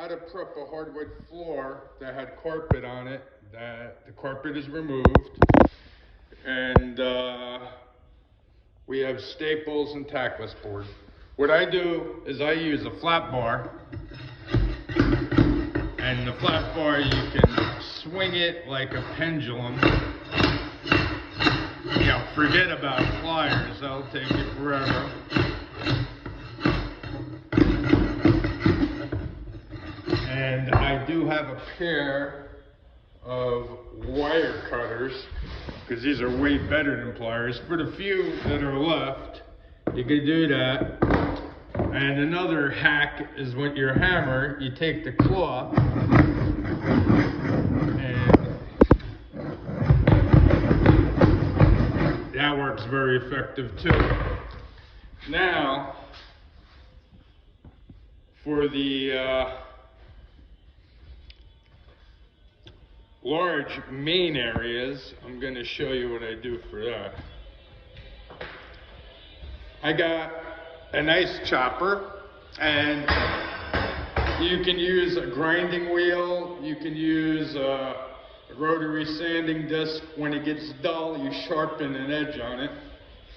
how to prep a hardwood floor that had carpet on it, that the carpet is removed, and we have staples and tackless board. What I do is I use a flat bar, and the flat bar you can swing it like a pendulum. You know, forget about pliers, that'll take you forever. And I do have a pair of wire cutters, because these are way better than pliers. For the few that are left, you can do that. And another hack is with your hammer, you take the cloth and that works very effective too. Now, for the large main areas, I'm going to show you what I do for that. I got a nice chopper, and you can use a grinding wheel, you can use a rotary sanding disc. When it gets dull, you sharpen an edge on it.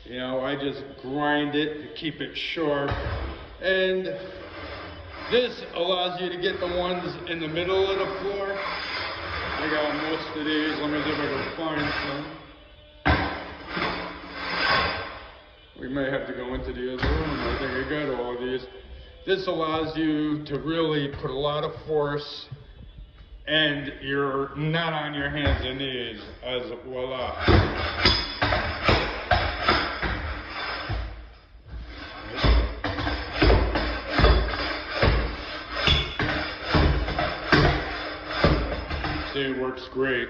You know, I just grind it to keep it sharp, and this allows you to get the ones in the middle of the floor. I got most of these. Let me see if I can find some. We may have to go into the other room. I think I got all of these. This allows you to really put a lot of force, and you're not on your hands and knees, as voila. See, it works great.